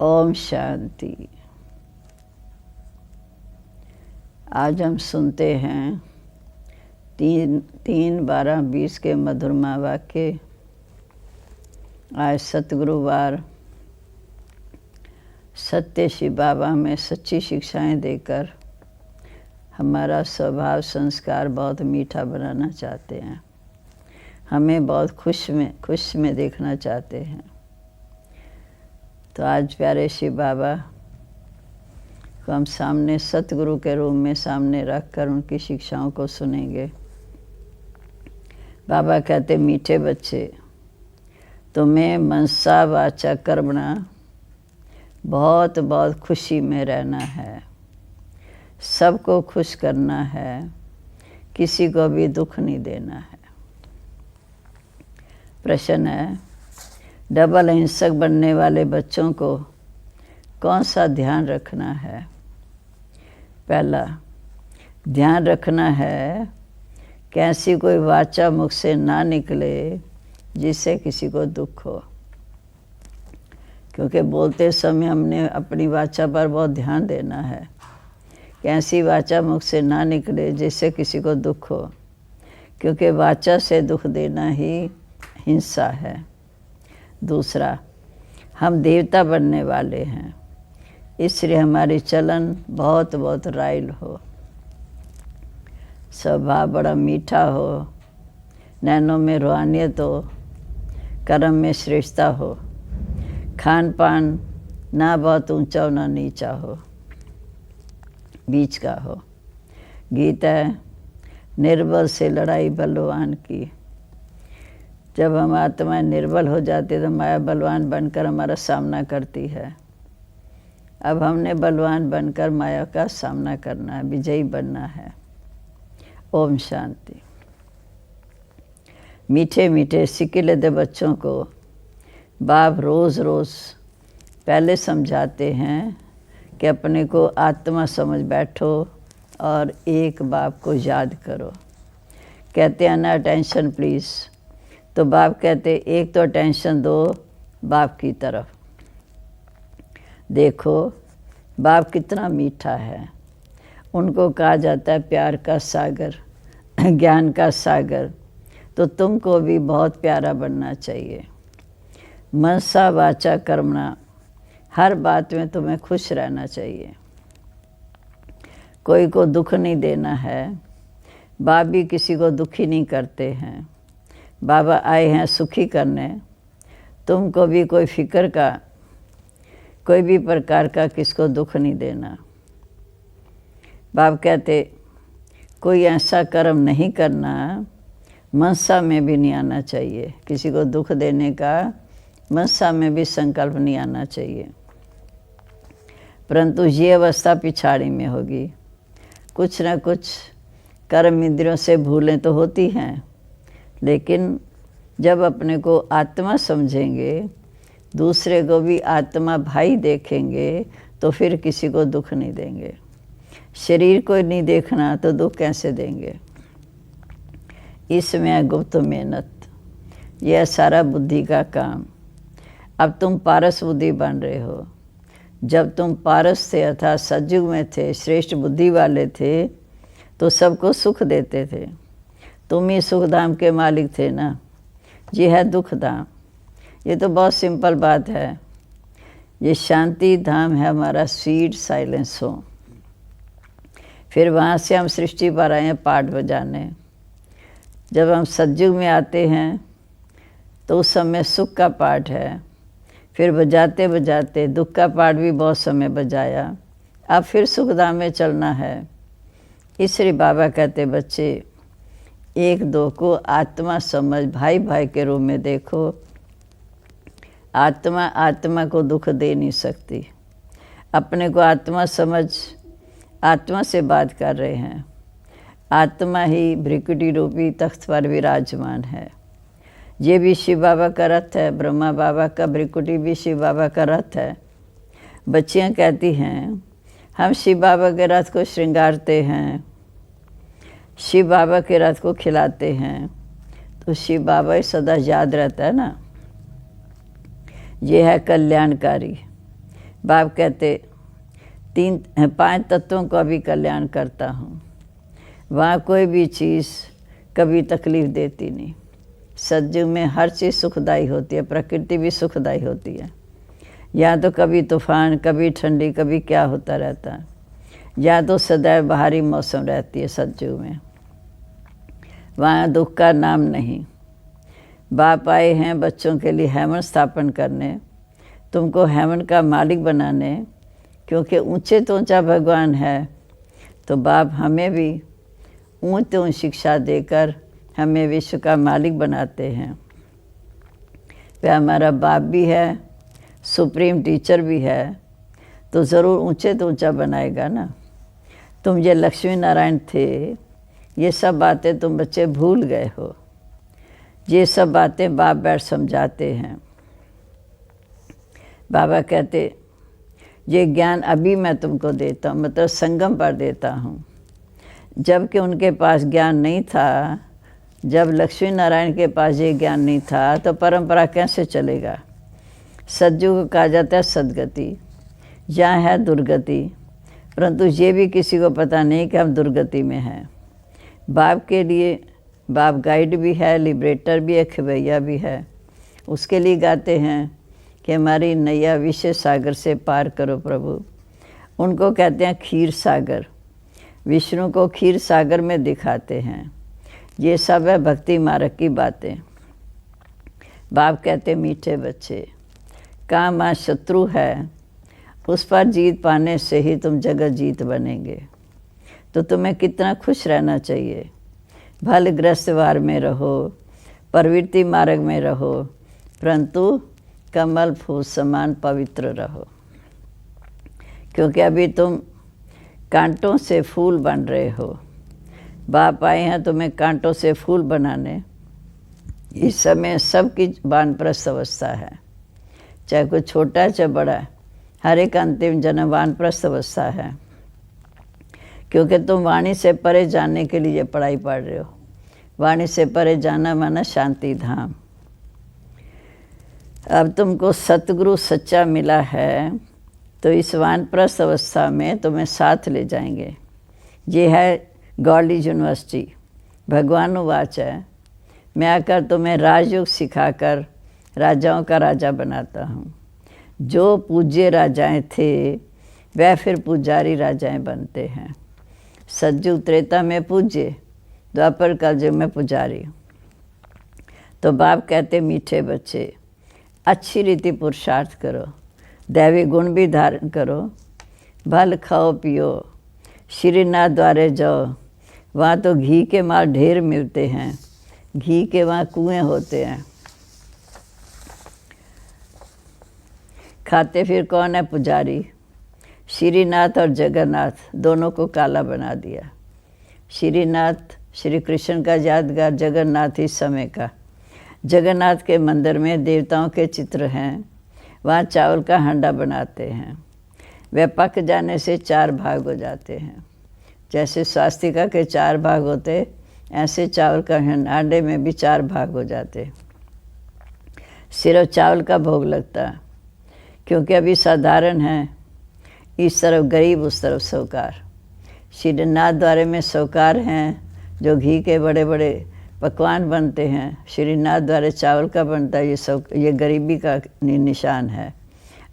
ओम शांति। आज हम सुनते हैं 3/12/20 के मधुरमा वाक्य। आज सतगुरुवार सत्य शिव बाबा में सच्ची शिक्षाएं देकर हमारा स्वभाव संस्कार बहुत मीठा बनाना चाहते हैं। हमें बहुत खुश में देखना चाहते हैं। तो आज प्यारे शिव बाबा को हम सामने सतगुरु के रूप में सामने रखकर उनकी शिक्षाओं को सुनेंगे। बाबा कहते, मीठे बच्चे, तुम्हें मनसा वाचा कर्मणा बहुत बहुत खुशी में रहना है, सबको खुश करना है, किसी को भी दुख नहीं देना है। प्रश्न है, डबल हिंसक बनने वाले बच्चों को कौन सा ध्यान रखना है? पहला, ध्यान रखना है कि ऐसी कोई वाचा मुख से ना निकले जिससे किसी को दुख हो, क्योंकि बोलते समय हमने अपनी वाचा पर बहुत ध्यान देना है कि ऐसी वाचा मुख से ना निकले जिससे किसी को दुख हो, क्योंकि वाचा से दुख देना ही हिंसा है। दूसरा, हम देवता बनने वाले हैं, इसलिए हमारी चलन बहुत बहुत राइल हो, स्वभाव बड़ा मीठा हो, नैनों में रूहानियत हो, कर्म में श्रेष्ठता हो, खान पान ना बहुत ऊंचा हो ना नीचा हो, बीच का हो। गीता है, निर्बल से लड़ाई बलवान की। जब हम आत्मा निर्बल हो जाते तो माया बलवान बनकर हमारा सामना करती है। अब हमने बलवान बनकर माया का सामना करना है, विजयी बनना है। ओम शांति। मीठे मीठे सिकिलते बच्चों को बाप रोज़ रोज़ पहले समझाते हैं कि अपने को आत्मा समझ बैठो और एक बाप को याद करो। कहते हैं ना, अटेंशन प्लीज़। तो बाप कहते, एक तो अटेंशन दो बाप की तरफ। देखो बाप कितना मीठा है। उनको कहा जाता है प्यार का सागर, ज्ञान का सागर। तो तुमको भी बहुत प्यारा बनना चाहिए। मनसा वाचा कर्मणा, हर बात में तुम्हें खुश रहना चाहिए, कोई को दुख नहीं देना है। बाप भी किसी को दुखी नहीं करते हैं। बाबा आए हैं सुखी करने। तुमको भी कोई फिक्र का, कोई भी प्रकार का किसको दुख नहीं देना। बाप कहते, कोई ऐसा कर्म नहीं करना, मनसा में भी नहीं आना चाहिए। किसी को दुख देने का मनसा में भी संकल्प नहीं आना चाहिए। परंतु ये अवस्था पिछाड़ी में होगी। कुछ न कुछ कर्म इंद्रियों से भूलें तो होती हैं, लेकिन जब अपने को आत्मा समझेंगे, दूसरे को भी आत्मा भाई देखेंगे, तो फिर किसी को दुख नहीं देंगे। शरीर को नहीं देखना तो दुख कैसे देंगे? इसमें है गुप्त मेहनत। यह सारा बुद्धि का काम। अब तुम पारस बुद्धि बन रहे हो। जब तुम पारस थे अर्थात सतयुग में थे, श्रेष्ठ बुद्धि वाले थे, तो सबको सुख देते थे। तुम ही सुख धाम के मालिक थे ना। ये है दुख धाम। ये तो बहुत सिंपल बात है। ये शांति धाम है हमारा स्वीट साइलेंस हो। फिर वहाँ से हम सृष्टि पर आए हैं पाठ बजाने। जब हम सतयुग में आते हैं तो उस समय सुख का पाठ है। फिर बजाते बजाते दुख का पाठ भी बहुत समय बजाया। अब फिर सुख धाम में चलना है। इसलिए बाबा कहते, बच्चे एक दो को आत्मा समझ, भाई भाई के रूप में देखो। आत्मा आत्मा को दुख दे नहीं सकती। अपने को आत्मा समझ, आत्मा से बात कर रहे हैं। आत्मा ही भ्रिकुटी रूपी तख्त पर विराजमान है। ये भी शिव बाबा का रथ है। ब्रह्मा बाबा का भ्रिकुटी भी शिव बाबा का रथ है। बच्चियां कहती हैं, हम शिव बाबा के रथ को श्रृंगारते हैं, शिव बाबा के रथ को खिलाते हैं, तो शिव बाबा ही सदा याद रहता है ना। ये है कल्याणकारी। बाप कहते 5 तत्वों का भी कल्याण करता हूँ। वहाँ कोई भी चीज़ कभी तकलीफ़ देती नहीं। सतयुग में हर चीज़ सुखदाई होती है, प्रकृति भी सुखदाई होती है। यहाँ तो कभी तूफान, कभी ठंडी, कभी क्या होता रहता है। यहाँ तो सदैव बाहरी मौसम रहती है सतयुग में। वहाँ दुख का नाम नहीं। बाप आए हैं बच्चों के लिए हेमन स्थापन करने, तुमको हेमन का मालिक बनाने, क्योंकि ऊंचे तो ऊंचा भगवान है। तो बाप हमें भी ऊंच ऊंच शिक्षा देकर हमें विश्व का मालिक बनाते हैं। वह हमारा बाप भी है, सुप्रीम टीचर भी है, तो ज़रूर ऊंचे तो ऊंचा बनाएगा ना। तुम ये लक्ष्मी नारायण थे, ये सब बातें तुम बच्चे भूल गए हो। ये सब बातें बाप बैठ समझाते हैं। बाबा कहते ये ज्ञान अभी मैं तुमको देता हूँ, मतलब संगम पर देता हूँ। जबकि उनके पास ज्ञान नहीं था, जब लक्ष्मी नारायण के पास ये ज्ञान नहीं था, तो परंपरा कैसे चलेगा। सतयुग को कहा जाता है सदगति, यहाँ है दुर्गति, परंतु ये भी किसी को पता नहीं कि हम दुर्गति में हैं। बाप के लिए बाप गाइड भी है, लिबरेटर भी है, खिवैया भी है। उसके लिए गाते हैं कि हमारी नैया विषय सागर से पार करो प्रभु। उनको कहते हैं क्षीर सागर। विष्णु को क्षीर सागर में दिखाते हैं। ये सब है भक्ति मार्ग की बातें। बाप कहते मीठे बच्चे, काम आज शत्रु है, उस पर जीत पाने से ही तुम जगत जीत बनेंगे। तो तुम्हें कितना खुश रहना चाहिए। भल ग्रस्त वार में रहो, प्रवृत्ति मार्ग में रहो, परंतु कमल फूल समान पवित्र रहो। क्योंकि अभी तुम कांटों से फूल बन रहे हो। बाप आए हैं तुम्हें कांटों से फूल बनाने। इस समय सबकी वानप्रस्थ अवस्था है, चाहे कोई छोटा है चाहे बड़ा, हर एक अंतिम जन्म वानप्रस्थ अवस्था है। क्योंकि तुम वाणी से परे जाने के लिए पढ़ाई पढ़ रहे हो। वाणी से परे जाना माना शांति धाम। अब तुमको सतगुरु सच्चा मिला है, तो इस वानप्रस्थ अवस्था में तुम्हें साथ ले जाएंगे। ये है गॉडली यूनिवर्सिटी। भगवान वाच है, मैं आकर तुम्हें राजयोग सिखाकर राजाओं का राजा बनाता हूँ। जो पूज्य राजाएं थे वह फिर पुजारी राजाएं बनते हैं। सतयुग त्रेता में पूज्य, द्वापर कलयुग में पुजारी। तो बाप कहते मीठे बच्चे, अच्छी रीति पुरुषार्थ करो, दैवी गुण भी धारण करो, भल खाओ पियो, श्रीनाथ द्वारे जाओ। वहाँ तो घी के माल ढेर मिलते हैं, घी के वहाँ कुएं होते हैं। खाते फिर कौन है पुजारी। श्रीनाथ और जगन्नाथ दोनों को काला बना दिया। श्रीनाथ श्री कृष्ण का यादगार, जगन्नाथ इस समय का। जगन्नाथ के मंदिर में देवताओं के चित्र हैं। वहाँ चावल का हांडा बनाते हैं। वह पक जाने से 4 भाग हो जाते हैं। जैसे स्वास्तिका के 4 भाग होते, ऐसे चावल का हांडे में भी 4 भाग हो जाते। सिर्फ चावल का भोग लगता, क्योंकि अभी साधारण है। इस तरफ गरीब, उस तरफ साहूकार। श्रीनाथ द्वारे में साहूकार हैं, जो घी के बड़े बड़े पकवान बनते हैं। श्रीनाथ द्वारे चावल का बनता है। ये गरीबी का निशान है।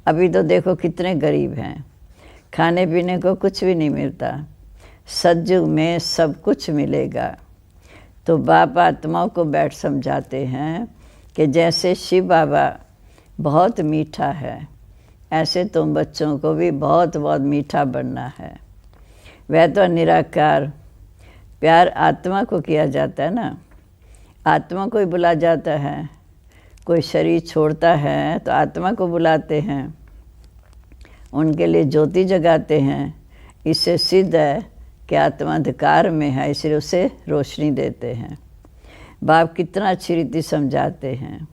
अभी तो देखो कितने गरीब हैं, खाने पीने को कुछ भी नहीं मिलता। सतयुग में सब कुछ मिलेगा। तो बाप आत्माओं को बैठ समझाते हैं कि जैसे शिव बाबा बहुत मीठा है, ऐसे तुम बच्चों को भी बहुत बहुत मीठा बनना है। वह तो निराकार प्यार आत्मा को किया जाता है ना, आत्मा को ही बुला जाता है। कोई शरीर छोड़ता है तो आत्मा को बुलाते हैं, उनके लिए ज्योति जगाते हैं। इससे सिद्ध है कि आत्मा अंधकार में है, इसलिए उसे रोशनी देते हैं। बाप कितना अच्छी रीति समझाते हैं।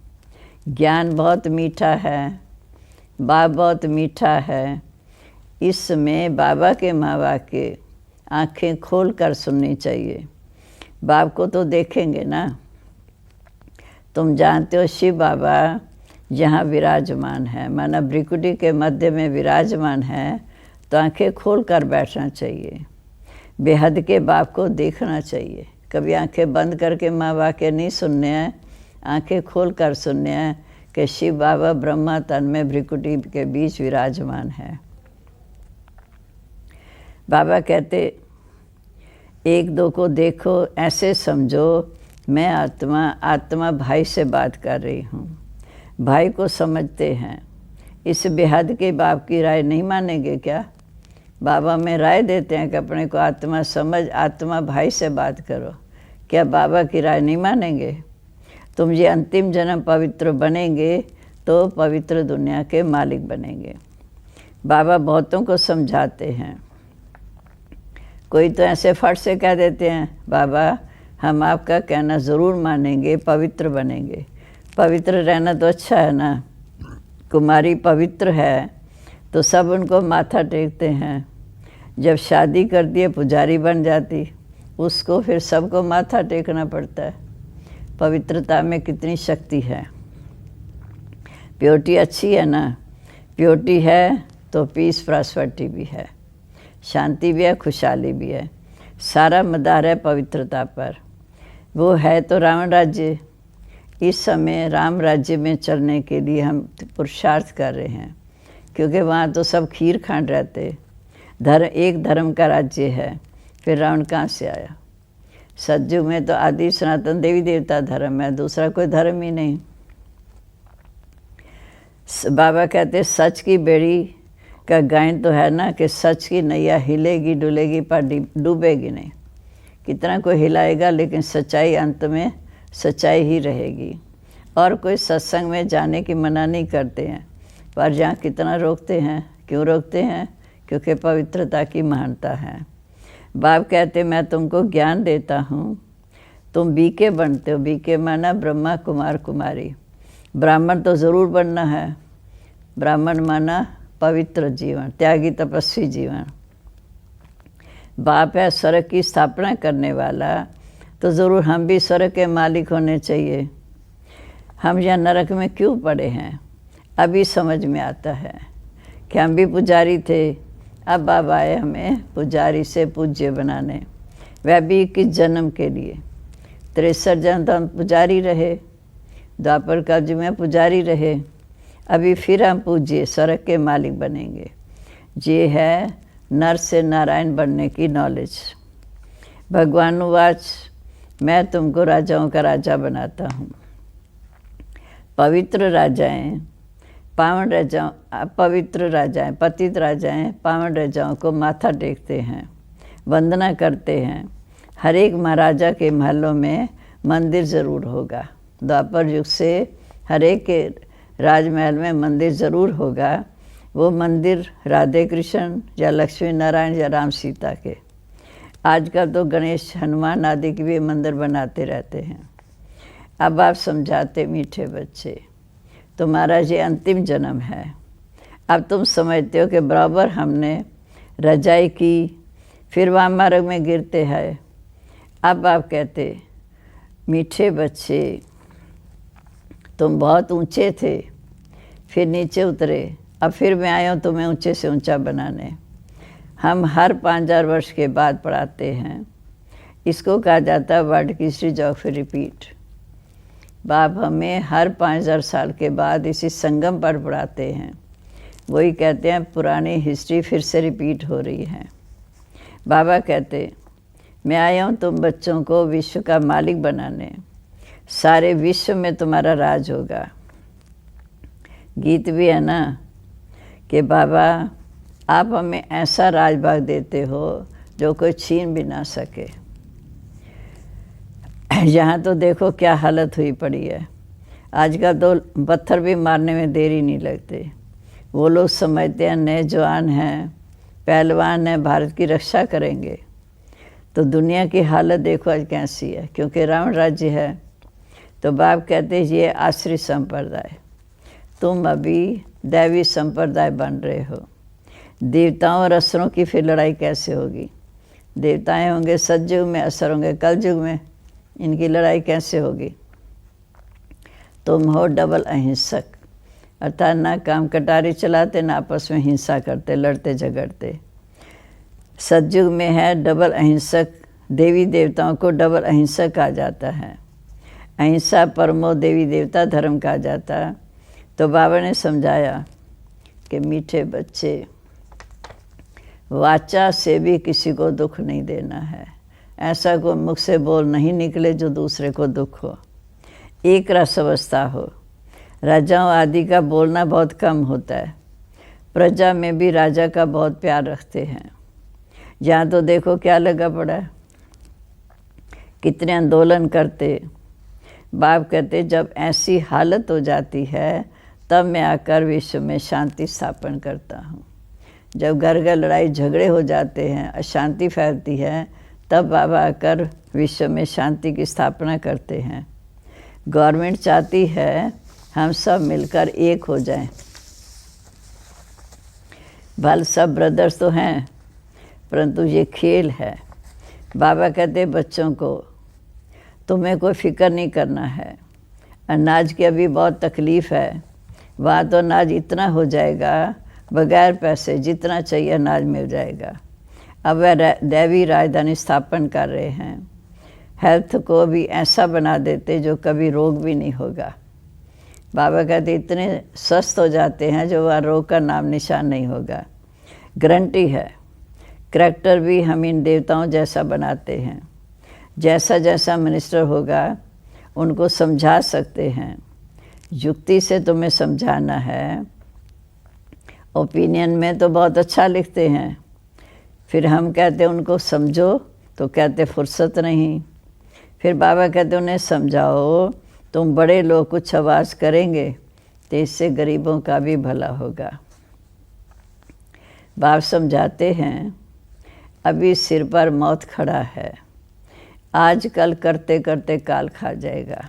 ज्ञान बहुत मीठा है, बाप बहुत मीठा है। इसमें बाबा के माँ बाप के आँखें खोल कर सुननी चाहिए। बाप को तो देखेंगे ना। तुम जानते हो शिव बाबा जहाँ विराजमान है, माना भ्रिकुटी के मध्य में विराजमान है, तो आंखें खोल कर बैठना चाहिए। बेहद के बाप को देखना चाहिए। कभी आंखें बंद करके माँ वाक्य नहीं सुनने हैं, आंखें खोल कर सुनने हैं कि शिव बाबा ब्रह्मा तन में भ्रिकुटी के बीच विराजमान है। बाबा कहते एक दो को देखो, ऐसे समझो मैं आत्मा, आत्मा भाई से बात कर रही हूँ। भाई को समझते हैं। इस बेहद के बाप की राय नहीं मानेंगे क्या? बाबा में राय देते हैं कि अपने को आत्मा समझ, आत्मा भाई से बात करो। क्या बाबा की राय नहीं मानेंगे? तुम ये अंतिम जन्म पवित्र बनेंगे तो पवित्र दुनिया के मालिक बनेंगे। बाबा बहुतों को समझाते हैं। कोई तो ऐसे फट से कह देते हैं, बाबा हम आपका कहना ज़रूर मानेंगे, पवित्र बनेंगे। पवित्र रहना तो अच्छा है ना। कुमारी पवित्र है तो सब उनको माथा टेकते हैं। जब शादी कर दिए पुजारी बन जाती, उसको फिर सबको माथा टेकना पड़ता है। पवित्रता में कितनी शक्ति है। प्योरिटी अच्छी है ना। प्योरिटी है तो पीस प्रॉस्पेरिटी भी है, शांति भी है, खुशहाली भी है। सारा मदार है पवित्रता पर। वो है तो रावण राज्य। इस समय राम राज्य में चलने के लिए हम पुरुषार्थ कर रहे हैं, क्योंकि वहाँ तो सब खीर खांड रहते। एक धर्म का राज्य है, फिर रावण कहाँ से आया? सतयुग में तो आदि सनातन देवी देवता धर्म है, दूसरा कोई धर्म ही नहीं। बाबा कहते सच की बेड़ी का गायन तो है ना कि सच की नैया हिलेगी डुलेगी पर डूबेगी नहीं। कितना कोई हिलाएगा, लेकिन सच्चाई अंत में सच्चाई ही रहेगी। और कोई सत्संग में जाने की मना नहीं करते हैं, पर जहाँ कितना रोकते हैं। क्यों रोकते हैं? क्योंकि पवित्रता की महानता है। बाप कहते मैं तुमको ज्ञान देता हूँ, तुम बीके बनते हो। बीके माना ब्रह्मा कुमार कुमारी। ब्राह्मण तो ज़रूर बनना है। ब्राह्मण माना पवित्र जीवन, त्यागी तपस्वी जीवन। बाप है स्वर्ग की स्थापना करने वाला, तो ज़रूर हम भी स्वर्ग के मालिक होने चाहिए। हम यहाँ नरक में क्यों पड़े हैं, अभी समझ में आता है कि हम भी पुजारी थे। अब बाबा आए हमें पुजारी से पूज्य बनाने, वह भी 21 जन्म के लिए। 63 जन्म तो हम पुजारी रहे, द्वापर काल युग में पुजारी रहे। अभी फिर हम पूज्य स्वर्ग के मालिक बनेंगे। ये है नर से नारायण बनने की नॉलेज। भगवान उवाच मैं तुमको राजाओं का राजा बनाता हूँ। पवित्र राजाएं पावन राजाओं, पवित्र राजाएं, पतित राजाएं पावन राजाओं को माथा टेकते हैं, वंदना करते हैं। हर एक महाराजा के महलों में मंदिर ज़रूर होगा। द्वापर युग से हर एक के राजमहल में मंदिर ज़रूर होगा। वो मंदिर राधे कृष्ण या लक्ष्मी नारायण या राम सीता के। आजकल तो गणेश हनुमान आदि के भी मंदिर बनाते रहते हैं। अब आप समझाते मीठे बच्चे, तुम्हारा ये अंतिम जन्म है। अब तुम समझते हो कि बराबर हमने रजाई की, फिर वहाँ मार्ग में गिरते हैं। अब आप कहते मीठे बच्चे तुम बहुत ऊंचे थे, फिर नीचे उतरे, अब फिर मैं आया हूँ तुम्हें ऊंचे से ऊंचा बनाने। हम हर 5000 वर्ष के बाद पढ़ाते हैं। इसको कहा जाता है वर्ड की हिस्ट्री जोग्राफी रिपीट। बाप हमें हर 5000 साल के बाद इसी संगम पर पढ़ाते हैं। वही कहते हैं पुरानी हिस्ट्री फिर से रिपीट हो रही है। बाबा कहते मैं आया हूँ तुम बच्चों को विश्व का मालिक बनाने। सारे विश्व में तुम्हारा राज होगा। गीत भी है ना कि बाबा आप हमें ऐसा राजभाग देते हो जो कोई छीन भी ना सके। यहाँ तो देखो क्या हालत हुई पड़ी है। आजकल तो पत्थर भी मारने में देरी नहीं लगते। वो लोग समझते हैं नए जवान हैं, पहलवान हैं, भारत की रक्षा करेंगे। तो दुनिया की हालत देखो आज कैसी है, क्योंकि रावण राज्य है। तो बाप कहते हैं ये आश्रित संप्रदाय, तुम अभी दैवी संप्रदाय बन रहे हो। देवताओं और असुरों की फिर लड़ाई कैसे होगी? देवताएं होंगे सतयुग में, असुर होंगे कलयुग में। इनकी लड़ाई कैसे होगी? तुम हो डबल अहिंसक। अर्थात ना काम कटारी चलाते, ना आपस में हिंसा करते, लड़ते झगड़ते। सतयुग में है डबल अहिंसक, देवी देवताओं को डबल अहिंसक कहा जाता है। अहिंसा परमो देवी देवता धर्म कहा जाता। तो बाबा ने समझाया कि मीठे बच्चे, वाचा से भी किसी को दुख नहीं देना है। ऐसा कोई मुख से बोल नहीं निकले जो दूसरे को दुख हो। एक रस अवस्था हो। राजाओं आदि का बोलना बहुत कम होता है। प्रजा में भी राजा का बहुत प्यार रखते हैं। यहाँ तो देखो क्या लगा पड़ा है, कितने आंदोलन करते। बाप कहते जब ऐसी हालत हो जाती है तब मैं आकर विश्व में शांति स्थापन करता हूँ। जब घर घर लड़ाई झगड़े हो जाते हैं, अशांति फैलती है, तब बाबा आकर विश्व में शांति की स्थापना करते हैं। गवर्नमेंट चाहती है हम सब मिलकर एक हो जाएं। भले सब ब्रदर्स तो हैं, परंतु ये खेल है। बाबा कहते बच्चों को तुम्हें कोई फिक्र नहीं करना है। अनाज की अभी बहुत तकलीफ़ है, वहाँ तो अनाज इतना हो जाएगा बगैर पैसे, जितना चाहिए अनाज मिल जाएगा। अब वह दैवी राजधानी स्थापन कर रहे हैं। हेल्थ को भी ऐसा बना देते जो कभी रोग भी नहीं होगा। बाबा कहते इतने स्वस्थ हो जाते हैं जो वह रोग का नाम निशान नहीं होगा। गारंटी है। करैक्टर भी हम इन देवताओं जैसा बनाते हैं। जैसा जैसा मिनिस्टर होगा उनको समझा सकते हैं। युक्ति से तुम्हें समझाना है। ओपिनियन में तो बहुत अच्छा लिखते हैं, फिर हम कहते उनको समझो तो कहते फुर्सत नहीं। फिर बाबा कहते उन्हें समझाओ, तुम बड़े लोग कुछ आवाज़ करेंगे तो इससे गरीबों का भी भला होगा। बाप समझाते हैं अभी सिर पर मौत खड़ा है, आज कल करते करते काल खा जाएगा।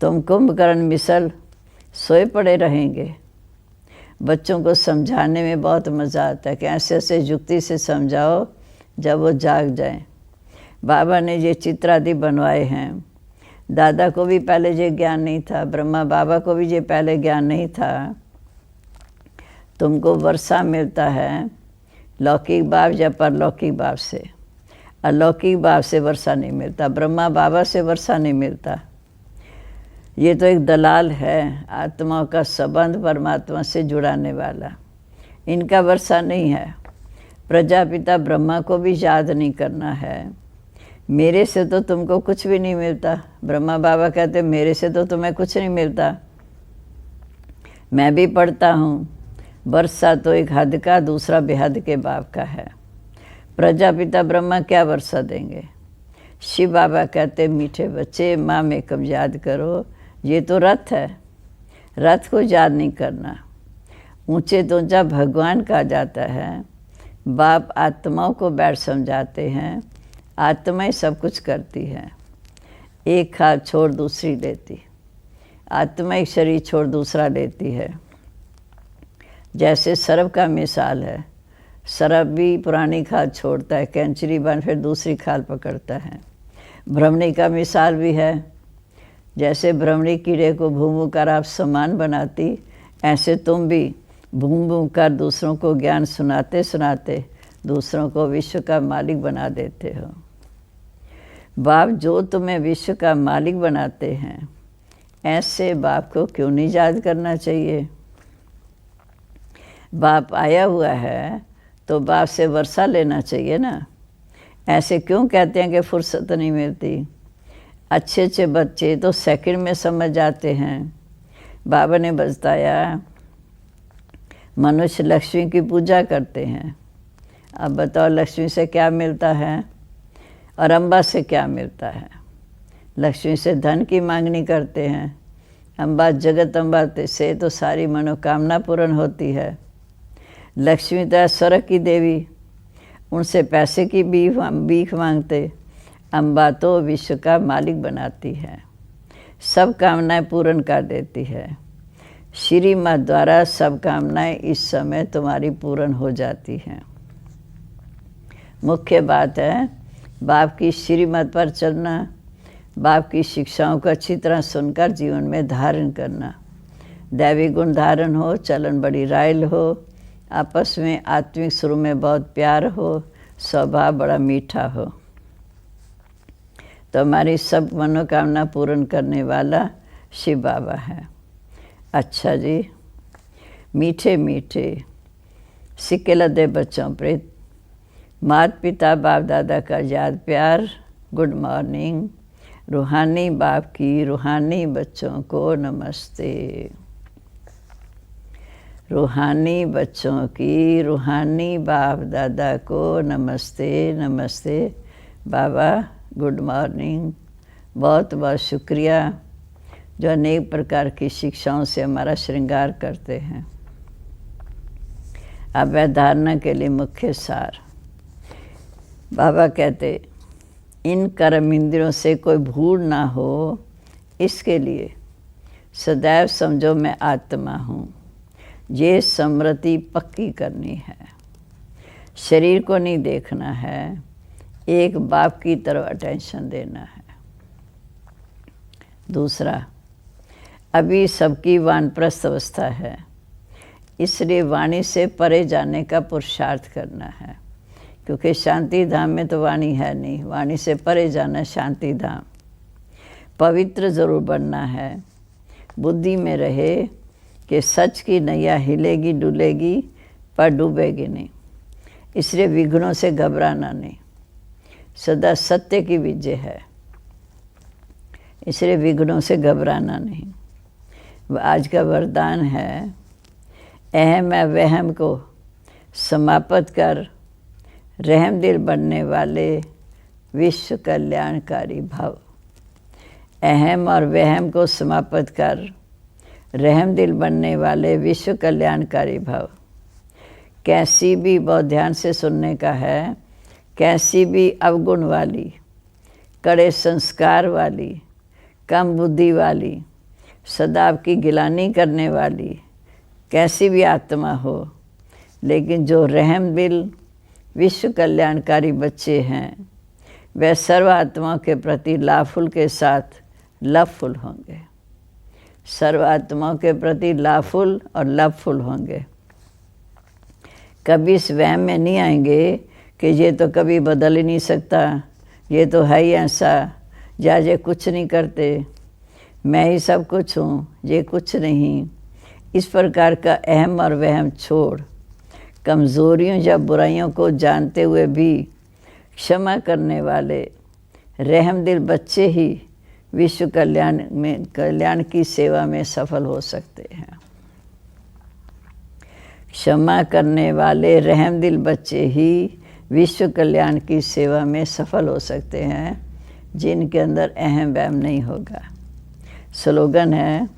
तुम कुंभकर्ण मिसल सोए पड़े रहेंगे। बच्चों को समझाने में बहुत मज़ा आता है कि ऐसे ऐसे युक्ति से समझाओ जब वो जाग जाएं। बाबा ने ये चित्र आदि बनवाए हैं। दादा को भी पहले ये ज्ञान नहीं था, ब्रह्मा बाबा को भी ये पहले ज्ञान नहीं था। तुमको वर्षा मिलता है लौकिक बाप या परलौकिक बाप से। अलौकिक बाप से वर्षा नहीं मिलता, ब्रह्मा बाबा से वर्षा नहीं मिलता। ये तो एक दलाल है, आत्माओं का संबंध परमात्मा से जुड़ाने वाला। इनका वर्षा नहीं है। प्रजापिता ब्रह्मा को भी याद नहीं करना है। मेरे से तो तुमको कुछ भी नहीं मिलता। ब्रह्मा बाबा कहते मेरे से तो तुम्हें कुछ नहीं मिलता। मैं भी पढ़ता हूँ। वर्षा तो एक हद का, दूसरा बेहद के बाप का है। प्रजापिता ब्रह्मा क्या वर्षा देंगे। शिव बाबा कहते मीठे बच्चे माँ में कब याद करो। ये तो रथ है, रथ को याद नहीं करना। ऊंचे तो ऊंचा भगवान कहा जाता है। बाप आत्माओं को बैठ समझाते हैं। आत्माएं सब कुछ करती है। एक खाल छोड़ दूसरी लेती। आत्मा एक शरीर छोड़ दूसरा लेती है। जैसे सर्प का मिसाल है, सर्प भी पुरानी खाल छोड़ता है, कैंचरी बन फिर दूसरी खाल पकड़ता है। भ्रमणी का मिसाल भी है। जैसे भ्रमणी कीड़े को भूं भूं कर आप समान बनाती, ऐसे तुम भी भूं भूं कर दूसरों को ज्ञान सुनाते सुनाते दूसरों को विश्व का मालिक बना देते हो। बाप जो तुम्हें विश्व का मालिक बनाते हैं, ऐसे बाप को क्यों नहीं याद करना चाहिए। बाप आया हुआ है तो बाप से वर्षा लेना चाहिए ना। ऐसे क्यों कहते हैं कि फुर्सत नहीं मिलती। अच्छे अच्छे बच्चे तो सेकंड में समझ जाते हैं। बाबा ने बताया मनुष्य लक्ष्मी की पूजा करते हैं। अब बताओ लक्ष्मी से क्या मिलता है और अम्बा से क्या मिलता है। लक्ष्मी से धन की मांगनी करते हैं। अम्बा जगत अम्बा से तो सारी मनोकामना पूर्ण होती है। लक्ष्मी तो स्वर्ग की देवी, उनसे पैसे की भीख मांगते। अम्बा तो विश्व का मालिक बनाती है, सब कामनाएं पूर्ण कर देती है। श्री माँ द्वारा सब कामनाएं इस समय तुम्हारी पूर्ण हो जाती हैं। मुख्य बात है बाप की श्रीमत पर चलना, बाप की शिक्षाओं को अच्छी तरह सुनकर जीवन में धारण करना। दैवी गुण धारण हो, चलन बड़ी रायल हो, आपस में आत्मिक स्वरूप में बहुत प्यार हो, स्वभाव बड़ा मीठा हो। तो हमारी सब मनोकामना पूर्ण करने वाला शिव बाबा है। अच्छा जी, मीठे मीठे सिक्के लदे बच्चों पर माता पिता बाप दादा का याद प्यार। Good morning. रूहानी बाप की रूहानी बच्चों को नमस्ते। रूहानी बच्चों की रूहानी बाप दादा को नमस्ते नमस्ते। बाबा गुड मॉर्निंग। बहुत बहुत शुक्रिया जो अनेक प्रकार की शिक्षाओं से हमारा श्रृंगार करते हैं। अभय धारणा के लिए मुख्य सार। बाबा कहते इन कर्म इंद्रियों से कोई भूल ना हो, इसके लिए सदैव समझो मैं आत्मा हूँ। ये स्मृति पक्की करनी है। शरीर को नहीं देखना है, एक बाप की तरफ अटेंशन देना है। दूसरा, अभी सबकी वानप्रस्थ अवस्था है, इसलिए वाणी से परे जाने का पुरुषार्थ करना है। क्योंकि शांति धाम में तो वाणी है नहीं, वाणी से परे जाना शांति धाम। पवित्र जरूर बनना है, बुद्धि में रहे कि सच की नैया हिलेगी डुलेगी पर डूबेगी नहीं, इसलिए विघ्नों से घबराना नहीं। सदा सत्य की विजय है, इसलिए विघ्नों से घबराना नहीं। आज का वरदान है, अहम वहम को समाप्त कर रहम दिल बनने वाले विश्व कल्याणकारी भव। अहम और वहम को समाप्त कर रहम दिल बनने वाले विश्व कल्याणकारी भव। कैसी भी, बहुत ध्यान से सुनने का है, कैसी भी अवगुण वाली, कड़े संस्कार वाली, कम बुद्धि वाली, सदा आपकी गिलानी करने वाली कैसी भी आत्मा हो, लेकिन जो रहम दिल विश्व कल्याणकारी बच्चे हैं, वे सर्व आत्माओं के प्रति लाफुल के साथ लवफुल होंगे। सर्व आत्माओं के प्रति लाफुल और लवफुल होंगे। कभी इस वहम में नहीं आएंगे कि ये तो कभी बदल ही नहीं सकता, ये तो है ही ऐसा, या ये कुछ नहीं करते, मैं ही सब कुछ हूँ, ये कुछ नहीं। इस प्रकार का अहम और वहम छोड़, कमज़ोरियों या बुराइयों को जानते हुए भी क्षमा करने वाले रहम दिल बच्चे ही विश्व कल्याण की सेवा में सफल हो सकते हैं। क्षमा करने वाले रहम दिल बच्चे ही विश्व कल्याण की सेवा में सफल हो सकते हैं, जिनके अंदर अहम वहम नहीं होगा। स्लोगन है,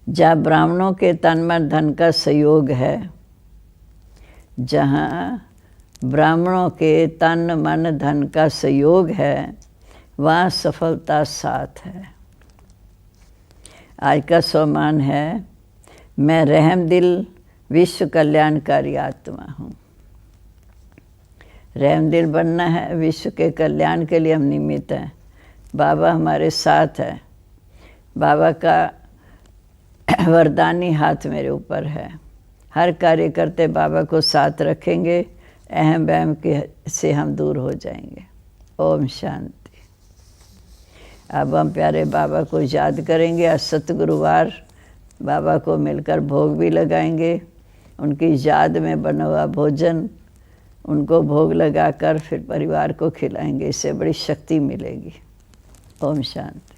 जहाँ ब्राह्मणों के तन मन धन का सहयोग है, जहाँ ब्राह्मणों के तन मन धन का सहयोग है, वहाँ सफलता साथ है। आज का स्वमान है, मैं रहम दिल विश्व कल्याणकारी आत्मा हूँ। रहम दिल बनना है, विश्व के कल्याण के लिए हम निमित्त हैं। बाबा हमारे साथ है। बाबा का वरदानी हाथ मेरे ऊपर है। हर कार्य करते बाबा को साथ रखेंगे, अहम वहम के से हम दूर हो जाएंगे। ओम शांति। अब हम प्यारे बाबा को याद करेंगे। आज सतगुरुवार, बाबा को मिलकर भोग भी लगाएंगे। उनकी याद में बना हुआ भोजन उनको भोग लगाकर फिर परिवार को खिलाएंगे। इससे बड़ी शक्ति मिलेगी। ओम शांति।